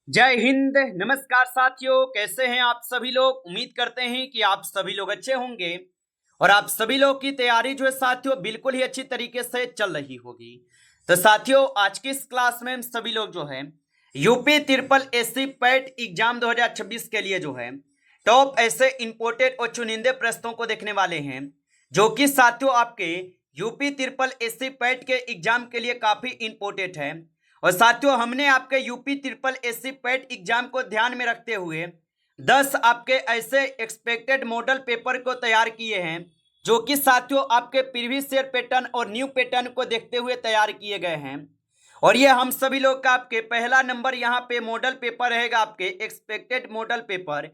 जय हिंद। नमस्कार साथियों, कैसे हैं आप सभी लोग। उम्मीद करते हैं कि आप सभी लोग अच्छे होंगे और आप सभी लोग की तैयारी जो है साथियों बिल्कुल ही अच्छी तरीके से चल रही होगी। तो साथियों, आज की इस क्लास में हम सभी लोग जो है UP triple SC PAT exam 2026 के लिए जो है टॉप ऐसे इंपोर्टेड और चुनिंदे प्रश्नों को देखने वाले हैं, जो कि साथियों आपके यूपी ट्रिपल एससी पैट के एग्जाम के लिए काफी इंपोर्टेंट है। और साथियों, हमने आपके UP triple SC PAT exam को ध्यान में रखते हुए 10 आपके ऐसे एक्सपेक्टेड मॉडल पेपर को तैयार किए हैं, जो कि साथियों आपके प्रीवियस ईयर पैटर्न और न्यू पैटर्न को देखते हुए तैयार किए गए हैं। और ये हम सभी लोग का आपके पहला नंबर यहाँ पे मॉडल पेपर रहेगा, आपके एक्सपेक्टेड मॉडल पेपर,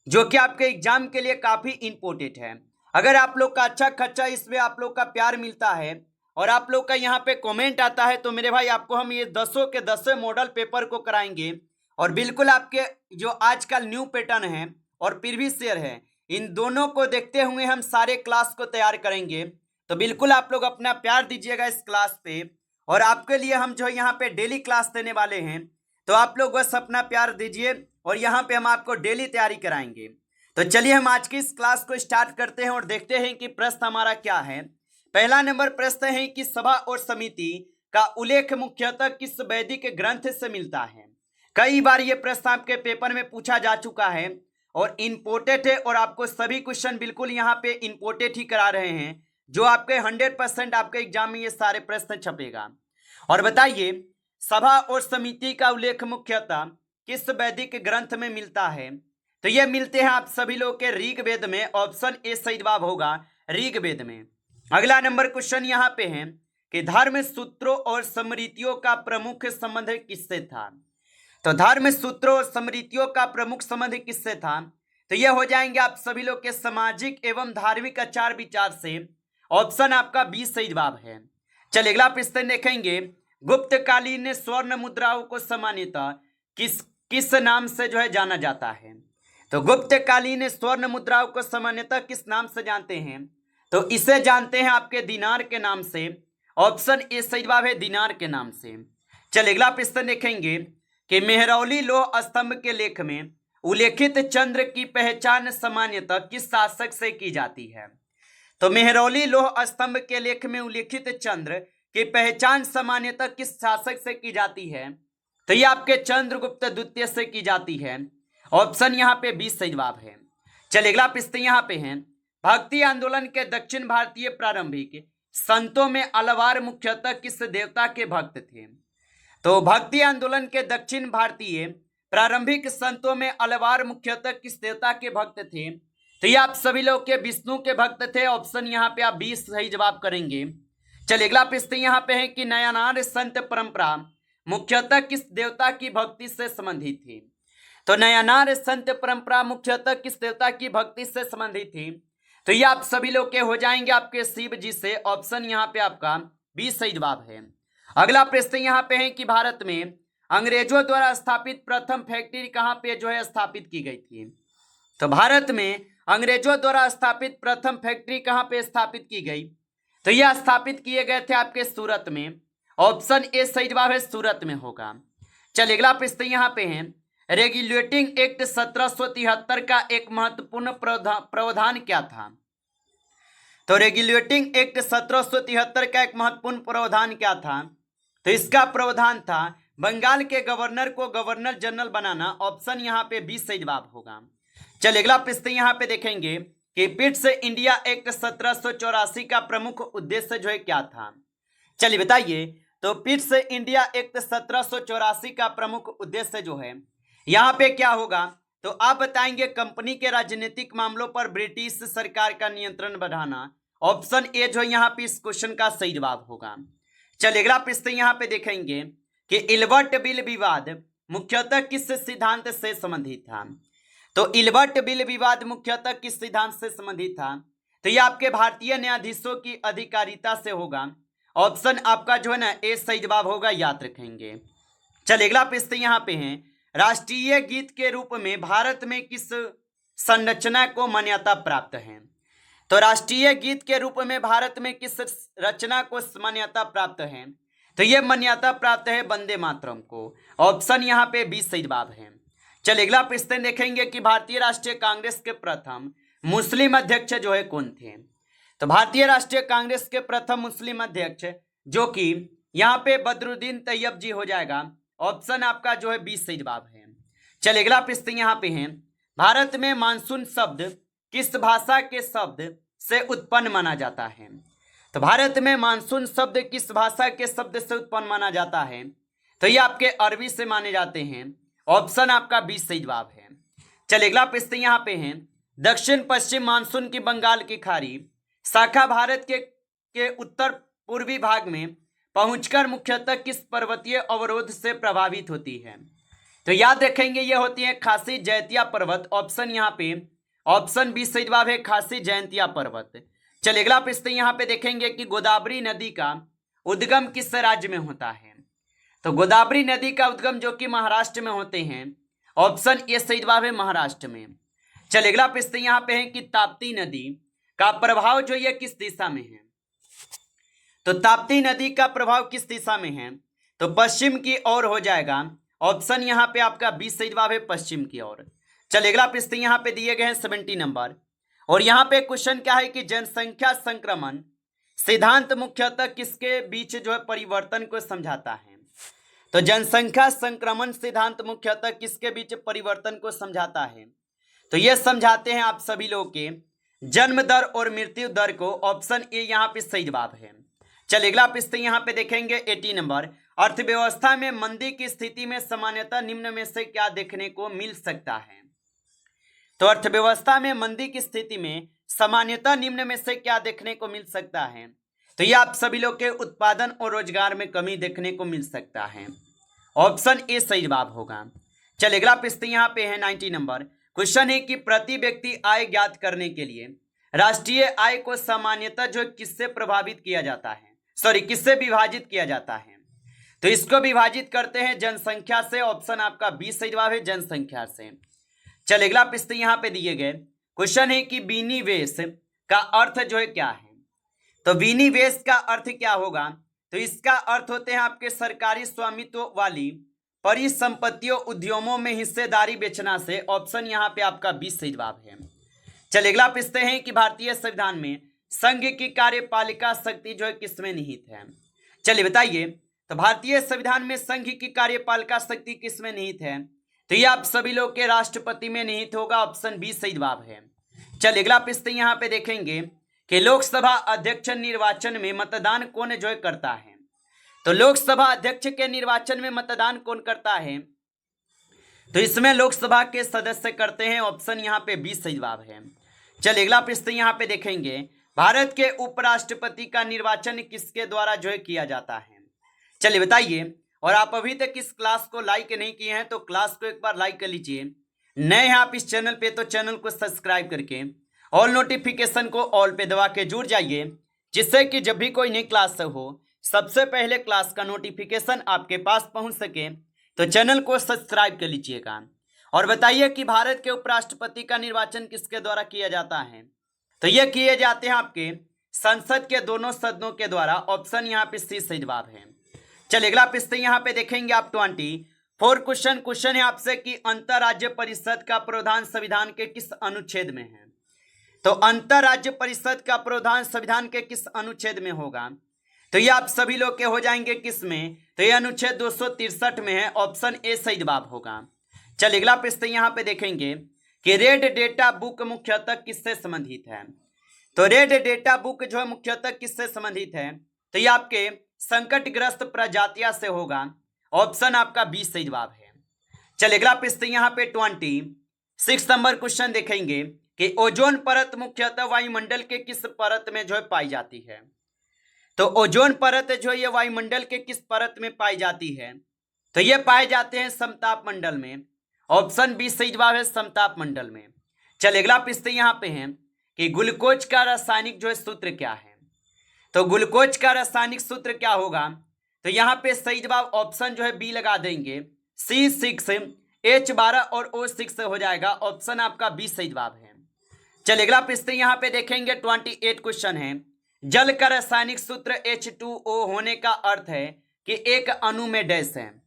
जो कि आपके एग्जाम के लिए काफी इंपोर्टेंट है। अगर आप लोग का अच्छा खर्चा इसमें आप लोग का प्यार मिलता है और आप लोग का यहाँ पे कमेंट आता है, तो मेरे भाई आपको हम ये 10 के 10 मॉडल पेपर को कराएंगे। और बिल्कुल आपके जो आजकल न्यू पैटर्न है और प्रीवियस ईयर है, इन दोनों को देखते हुए हम सारे क्लास को तैयार करेंगे। तो बिल्कुल आप लोग अपना प्यार दीजिएगा इस क्लास पे, और आपके लिए हम जो यहाँ पे डेली क्लास देने वाले हैं। तो आप लोग बस अपना प्यार दीजिए और यहाँ पे हम आपको डेली तैयारी कराएंगे। तो चलिए हम आज की इस क्लास को स्टार्ट करते हैं और देखते हैं कि प्रश्न हमारा क्या है। पहला नंबर प्रश्न है कि सभा और समिति का उल्लेख मुख्यतः किस वैदिक ग्रंथ से मिलता है। कई बार ये प्रश्न आपके पेपर में पूछा जा चुका है और इम्पोर्टेंट है, और आपको सभी क्वेश्चन बिल्कुल यहाँ पे इम्पोर्टेंट ही करा रहे हैं, जो आपके 100% आपके एग्जाम में ये सारे प्रश्न छपेगा। और बताइए, सभा और समिति का उल्लेख मुख्यतः किस वैदिक ग्रंथ में मिलता है। तो ये मिलते हैं आप सभी लोग के ऋग्वेद में। ऑप्शन ए सही जवाब होगा, ऋग्वेद में। अगला नंबर क्वेश्चन यहाँ पे है कि धर्म सूत्रों और स्मृतियों का प्रमुख संबंध किससे था। तो धर्म सूत्रों और स्मृतियों का प्रमुख संबंध किससे था। तो ये हो जाएंगे आप सभी लोग के सामाजिक एवं धार्मिक आचार विचार से। ऑप्शन आपका बी सही जवाब है। चलिए अगला प्रश्न देखेंगे, गुप्तकालीन स्वर्ण मुद्राओं को सामान्यतः किस किस नाम से जो है जाना जाता है। तो गुप्तकालीन स्वर्ण मुद्राओं को सामान्यतः किस नाम से जानते हैं। तो इसे जानते हैं आपके दिनार के नाम से। ऑप्शन ए सही जवाब है, दिनार के नाम से। चलिए अगला प्रश्न देखेंगे कि मेहरौली लौह स्तंभ के लेख में उल्लेखित चंद्र की पहचान सामान्यतः किस शासक से की जाती है। तो मेहरौली लौह स्तंभ के लेख में उल्लेखित चंद्र की पहचान सामान्यतः किस शासक से की जाती है। तो ये आपके चंद्रगुप्त द्वितीय से की जाती है। ऑप्शन यहाँ पे 20 सही जवाब है। चलिए अगला प्रश्न यहाँ पे है, भक्ति आंदोलन के दक्षिण भारतीय प्रारंभिक संतों में अलवार मुख्यतः किस देवता के भक्त थे। तो भक्ति आंदोलन के दक्षिण भारतीय प्रारंभिक संतों में अलवार मुख्यतः किस देवता के भक्त थे। तो ये आप सभी लोग के विष्णु के भक्त थे। ऑप्शन यहाँ पे आप 20 सही जवाब करेंगे। चलिए अगला प्रश्न यहाँ पे है कि नयनार संत परंपरा मुख्यतः किस देवता की भक्ति से संबंधित थी। तो नयनार संत परंपरा मुख्यतः किस देवता की भक्ति से संबंधित थी। तो ये आप सभी लोग के हो जाएंगे आपके शिव जी से। ऑप्शन यहाँ पे आपका 20 सही जवाब है। अगला प्रश्न यहाँ पे है कि भारत में अंग्रेजों द्वारा स्थापित प्रथम फैक्ट्री कहाँ पे जो है स्थापित की गई थी। तो भारत में अंग्रेजों द्वारा स्थापित प्रथम फैक्ट्री कहाँ पे स्थापित की गई। तो यह स्थापित किए गए थे आपके सूरत में। ऑप्शन ए सही जवाब है, सूरत में होगा। चलिए अगला प्रश्न यहाँ पे है, रेगुलेटिंग एक्ट 1773 का एक महत्वपूर्ण प्रावधान क्या था। तो रेगुलेटिंग एक्ट 1773 का एक महत्वपूर्ण प्रावधान क्या था। तो इसका प्रावधान था बंगाल के गवर्नर को गवर्नर जनरल बनाना। ऑप्शन यहाँ पे 20 सही जवाब होगा। चलिए अगला प्रश्न यहाँ पे देखेंगे कि पिट्स इंडिया एक्ट 1784 का प्रमुख उद्देश्य जो है क्या था। चलिए बताइए, तो पिट्स इंडिया एक्ट 1784 का प्रमुख उद्देश्य जो है यहाँ पे क्या होगा। तो आप बताएंगे कंपनी के राजनीतिक मामलों पर ब्रिटिश सरकार का नियंत्रण बढ़ाना। ऑप्शन ए जो यहाँ पे इस क्वेश्चन का सही जवाब होगा। चलिए अगला प्रश्न यहाँ पे देखेंगे कि इल्बर्ट बिल विवाद मुख्यतः किस सिद्धांत से संबंधित था। तो इल्बर्ट बिल विवाद मुख्यतः किस सिद्धांत से संबंधित था। तो ये आपके भारतीय न्यायाधीशों की अधिकारिता से होगा। ऑप्शन आपका जो है ना ए सही जवाब होगा, याद रखेंगे। चलिए अगला प्रश्न यहाँ पे है, राष्ट्रीय गीत के रूप में भारत में किस संरचना को मान्यता प्राप्त है। तो राष्ट्रीय गीत के रूप में भारत में किस रचना को मान्यता प्राप्त है। तो ये मान्यता प्राप्त है वंदे मातरम को। ऑप्शन यहाँ पे 20 सही जवाब है। चलिए अगला प्रश्न देखेंगे कि भारतीय राष्ट्रीय कांग्रेस के प्रथम मुस्लिम अध्यक्ष जो है कौन थे। तो भारतीय राष्ट्रीय कांग्रेस के प्रथम मुस्लिम अध्यक्ष जो कि यहाँ पे बदरुद्दीन तैयब जी हो जाएगा। ऑप्शन आपका जो है 20 सही जवाब है। चलिए अगला प्रश्न यहाँ पे है, भारत में मानसून शब्द किस भाषा के शब्द से उत्पन्न माना जाता है। तो भारत में मानसून शब्द किस भाषा के शब्द से उत्पन्न माना जाता है। तो ये आपके अरबी से माने जाते हैं। ऑप्शन आपका 20 सही जवाब है। चलिए अगला प्रश्न यहाँ पे है, दक्षिण पश्चिम मानसून की बंगाल की खाड़ी शाखा भारत के उत्तर पूर्वी भाग में पहुंचकर मुख्यतः किस पर्वतीय अवरोध से प्रभावित होती है। तो याद रखेंगे ये होती है खासी जैंतिया पर्वत। ऑप्शन यहाँ पे ऑप्शन 20 सही जवाब है, खासी जैंतिया पर्वत। चलिए अगला प्रश्न यहाँ पे देखेंगे कि गोदावरी नदी का उद्गम किस राज्य में होता है। तो गोदावरी नदी का उद्गम जो कि महाराष्ट्र में होते हैं। ऑप्शन ए सही जवाब है, महाराष्ट्र में। चलिए अगला प्रश्न यहाँ पे है कि ताप्ती नदी का प्रभाव जो ये किस दिशा में है। तो ताप्ती नदी का प्रभाव किस दिशा में है। तो पश्चिम की ओर हो जाएगा। ऑप्शन यहाँ पे आपका 20 सही जवाब है, पश्चिम की ओर। चलिए अगला प्रश्न यहाँ पे दिए गए हैं 70 नंबर, और यहाँ पे क्वेश्चन क्या है कि जनसंख्या संक्रमण सिद्धांत मुख्यतः किसके बीच जो है परिवर्तन को समझाता है। तो जनसंख्या संक्रमण सिद्धांत मुख्यतः किसके बीच परिवर्तन को समझाता है। तो ये समझाते हैं आप सभी लोग के जन्म दर और मृत्यु दर को। ऑप्शन ए यहाँ पे सही जवाब है। चलिए अगला प्रश्न यहाँ पे देखेंगे 80 नंबर, अर्थव्यवस्था में मंदी की स्थिति में सामान्यतः निम्न में से क्या देखने को मिल सकता है। तो अर्थव्यवस्था में मंदी की स्थिति में सामान्यतः निम्न में से क्या देखने को मिल सकता है। तो ये आप सभी लोग के उत्पादन और रोजगार में कमी देखने को मिल सकता है। ऑप्शन ए सही जवाब होगा। चलिए अगला प्रश्न यहाँ पे है 90 नंबर, क्वेश्चन है कि प्रति व्यक्ति आय ज्ञात करने के लिए राष्ट्रीय आय को सामान्यतः जो किससे प्रभावित किया जाता है, किससे विभाजित किया जाता है। तो इसको विभाजित करते हैं जनसंख्या से। ऑप्शन आपका 20 सही जवाब है, जनसंख्या से। चलिए अगला प्रश्न यहाँ पे दिए गए क्वेश्चन है कि विनिवेश का अर्थ जो है क्या है। तो विनिवेश का अर्थ क्या होगा। तो इसका अर्थ होते हैं आपके सरकारी स्वामित्व वाली परिसंपत्तियों उद्यमों में हिस्सेदारी बेचना से। ऑप्शन यहाँ पे आपका 20 सही जवाब है। चलिए अगला प्रश्न है कि भारतीय संविधान में संघ की कार्यपालिका शक्ति जो है किसमें निहित है। चलिए बताइए, तो भारतीय संविधान में संघ की कार्यपालिका शक्ति किसमें निहित है। तो ये आप सभी लोग के राष्ट्रपति में निहित होगा। ऑप्शन 20 सही जवाब है। चलिए अगला प्रश्न यहाँ पे देखेंगे कि लोकसभा अध्यक्ष निर्वाचन में मतदान कौन जो है करता है। तो लोकसभा अध्यक्ष के निर्वाचन में मतदान कौन करता है। तो इसमें लोकसभा के सदस्य करते हैं। ऑप्शन यहाँ पे 20 सही जवाब है। चलिए अगला प्रश्न यहाँ पे देखेंगे, भारत के उपराष्ट्रपति का निर्वाचन किसके द्वारा जो है किया जाता है। चलिए बताइए, और आप अभी तक इस क्लास को लाइक नहीं किए हैं तो क्लास को एक बार लाइक कर लीजिए। नए हैं आप इस चैनल पे तो चैनल को सब्सक्राइब करके ऑल नोटिफिकेशन को ऑल पे दबा के जुड़ जाइए, जिससे कि जब भी कोई नई क्लास हो सबसे पहले क्लास का नोटिफिकेशन आपके पास पहुंच सके। तो चैनल को सब्सक्राइब कर लीजिएगा। और बताइए कि भारत के उपराष्ट्रपति का निर्वाचन किसके द्वारा किया जाता है। तो ये किए जाते हैं आपके संसद के दोनों सदनों के द्वारा। ऑप्शन यहाँ पे सी सही जवाब है। चलिए अगला प्रश्न यहाँ पे देखेंगे आप 24 क्वेश्चन है आपसे कि अंतरराज्य परिषद का प्रावधान संविधान के किस अनुच्छेद में है। तो अंतरराज्य परिषद का प्रावधान संविधान के किस अनुच्छेद में होगा। तो ये आप सभी लोग के हो जाएंगे किस में। तो ये अनुच्छेद 263 में है। ऑप्शन ए सही जवाब होगा। चलिए अगला प्रश्न यहाँ पे देखेंगे कि रेड डेटा बुक मुख्यतः किससे संबंधित है। तो रेड डेटा बुक जो है मुख्यतः किससे संबंधित है। तो ये आपके संकटग्रस्त प्रजातियां से होगा। ऑप्शन आपका 20 सही जवाब है। चलिए अगला प्रश्न यहाँ पे 26 नंबर क्वेश्चन देखेंगे कि ओजोन परत मुख्यतः वायुमंडल के किस परत में जो है पाई जाती है। तो ओजोन परत जो है ये वायुमंडल के किस परत में पाई जाती है। तो ये पाए जाते हैं समताप मंडल में। ऑप्शन 20 सही जवाब है, समताप मंडल में। चलिए अगला प्रश्न यहाँ पे है कि ग्लूकोज का रासायनिक जो है सूत्र क्या है। तो ग्लूकोज का रासायनिक सूत्र क्या होगा। तो यहाँ पे सही जवाब ऑप्शन जो है बी लगा देंगे, C6H12 और O6 हो जाएगा। ऑप्शन आपका 20 सही जवाब है। चलिए अगला प्रश्न यहाँ पे देखेंगे 28 क्वेश्चन है, जल का रासायनिक सूत्र H2O होने का अर्थ है कि एक अणु में डैश है।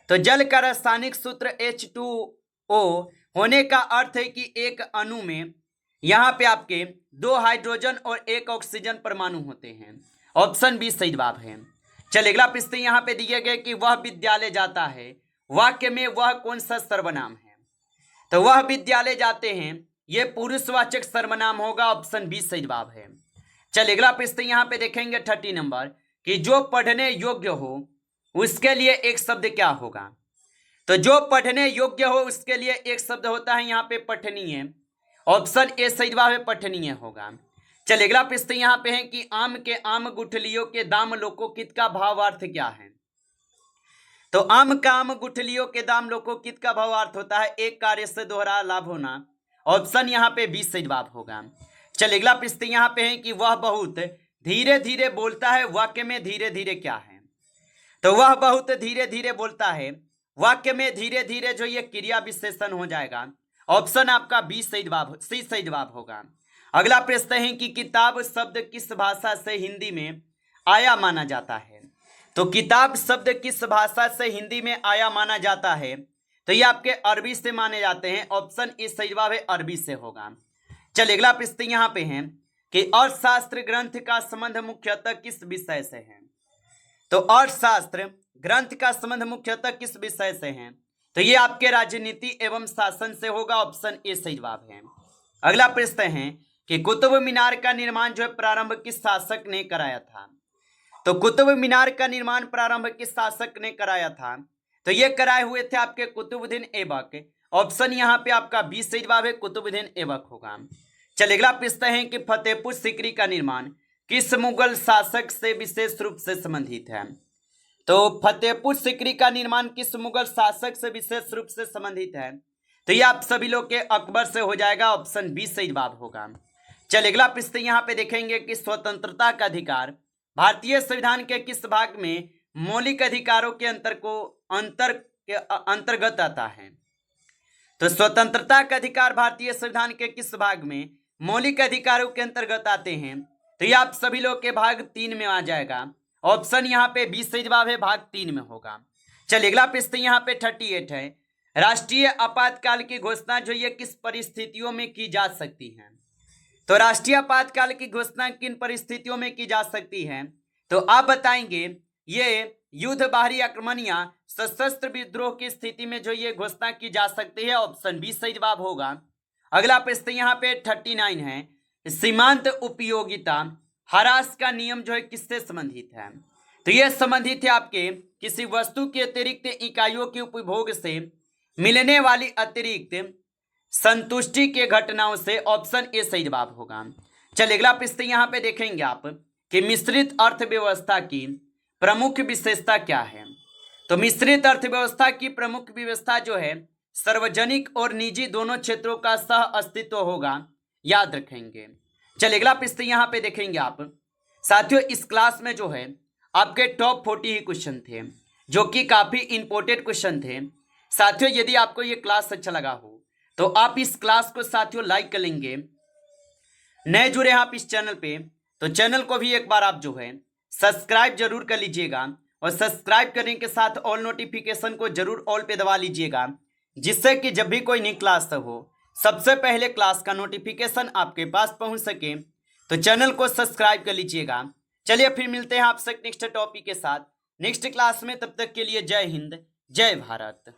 तो जल का रासायनिक सूत्र H2O होने का अर्थ है कि एक अणु में यहाँ पे आपके 2 हाइड्रोजन और 1 ऑक्सीजन परमाणु होते हैं। ऑप्शन बी सही जवाब है। चलिए अगला प्रश्न यहाँ पे दिए गए कि वह विद्यालय जाता है, वाक्य में वह कौन सा सर्वनाम है। तो वह विद्यालय जाते हैं, ये पुरुषवाचक सर्वनाम होगा। ऑप्शन बी सही जवाब है। चलिए अगला प्रश्न यहाँ पे देखेंगे 30 नंबर कि जो पढ़ने योग्य हो उसके लिए एक शब्द क्या होगा। तो जो पढ़ने योग्य हो उसके लिए एक शब्द होता है यहाँ पे पठनीय। ऑप्शन ए सही जवाब है, पठनीय होगा। चलिए अगला प्रश्न यहाँ पे है कि आम के आम गुठलियों के दाम लोकोकित का भावार्थ क्या है। तो आम का आम गुठलियों के दाम लोकोकित का भावार्थ होता है एक कार्य से दोहरा लाभ होना। ऑप्शन यहाँ पे बी सही जवाब होगा। चलिए अगला प्रश्न यहाँ पे है कि वह बहुत धीरे धीरे बोलता है, वाक्य में धीरे धीरे क्या है। तो वह बहुत धीरे धीरे बोलता है, वाक्य में धीरे धीरे जो ये क्रिया विशेषण हो जाएगा। ऑप्शन आपका बी सही जवाब, सी सही जवाब होगा। अगला प्रश्न है कि किताब शब्द किस भाषा से हिंदी में आया माना जाता है। तो किताब शब्द किस भाषा से हिंदी में आया माना जाता है। तो ये आपके अरबी से माने जाते हैं। ऑप्शन ए सही जवाब है, अरबी से होगा। चलिए अगला प्रश्न यहाँ पे है कि अर्थशास्त्र ग्रंथ का संबंध मुख्यतः किस विषय से है। तो अर्थशास्त्र ग्रंथ का संबंध मुख्यतः किस विषय से है। तो ये आपके राजनीति एवं शासन से होगा। ऑप्शन ए सही जवाब है। अगला प्रश्न है कि कुतुब मीनार का निर्माण जो है प्रारंभ किस शासक ने कराया था। तो कुतुब मीनार का निर्माण प्रारंभ किस शासक ने कराया था। तो ये कराए हुए थे आपके कुतुबुद्दीन ऐबक। ऑप्शन यहाँ पे आपका बी सही जवाब है, कुतुबुद्दीन ऐबक होगा। चलिए अगला प्रश्न है कि फतेहपुर सीकरी का निर्माण किस मुगल शासक से विशेष रूप से संबंधित है। तो फतेहपुर सीकरी का निर्माण किस मुगल शासक से विशेष रूप से संबंधित है। तो ये आप सभी लोग के अकबर से हो जाएगा। ऑप्शन बी सही जवाब होगा। चलिए अगला प्रश्न यहाँ पे देखेंगे कि स्वतंत्रता का अधिकार भारतीय संविधान के किस भाग में मौलिक अधिकारों के अंतर्गत आता है। तो स्वतंत्रता का अधिकार भारतीय संविधान के किस भाग में मौलिक अधिकारों के अंतर्गत आते हैं। तो ये आप सभी लोग के भाग 3 में आ जाएगा। ऑप्शन यहाँ पे बी सही जवाब है, भाग 3 में होगा। चलिए अगला प्रश्न यहाँ पे 38 है, राष्ट्रीय आपातकाल की घोषणा जो ये किस परिस्थितियों में की जा सकती है। तो राष्ट्रीय आपातकाल की घोषणा किन परिस्थितियों में की जा सकती है। तो आप बताएंगे ये युद्ध, बाहरी आक्रमण या सशस्त्र विद्रोह की स्थिति में जो ये घोषणा की जा सकती है। ऑप्शन बी सही जवाब होगा। अगला प्रश्न यहाँ पे 39 है, सीमांत उपयोगिता ह्रास का नियम जो है किससे संबंधित है। तो यह संबंधित है आपके किसी वस्तु के अतिरिक्त इकाइयों के उपभोग से मिलने वाली अतिरिक्त संतुष्टि के घटनाओं से। ऑप्शन ए सही जवाब होगा। चलिए अगला प्रश्न यहाँ पे देखेंगे आप कि मिश्रित अर्थव्यवस्था की प्रमुख विशेषता क्या है। तो मिश्रित अर्थव्यवस्था की प्रमुख विशेषता जो है सार्वजनिक और निजी दोनों क्षेत्रों का सह अस्तित्व होगा, याद रखेंगे। चलिए अगला प्रश्न यहाँ पे देखेंगे आप। साथियों इस क्लास में जो है आपके टॉप 40 ही क्वेश्चन थे जो कि काफी इंपॉर्टेंट क्वेश्चन थे। साथियों यदि आपको ये क्लास अच्छा लगा हो तो आप इस क्लास को साथियों लाइक कर लेंगे। नए जुड़े हैं आप इस चैनल पे तो चैनल को भी एक बार आप जो है सब्सक्राइब जरूर कर लीजिएगा और सब्सक्राइब करने के साथ ऑल नोटिफिकेशन को जरूर ऑल पे दबा लीजिएगा, जिससे कि जब भी कोई नई क्लास हो सबसे पहले क्लास का नोटिफिकेशन आपके पास पहुंच सके। तो चैनल को सब्सक्राइब कर लीजिएगा। चलिए फिर मिलते हैं आपसे नेक्स्ट टॉपिक के साथ नेक्स्ट क्लास में। तब तक के लिए जय हिंद, जय भारत।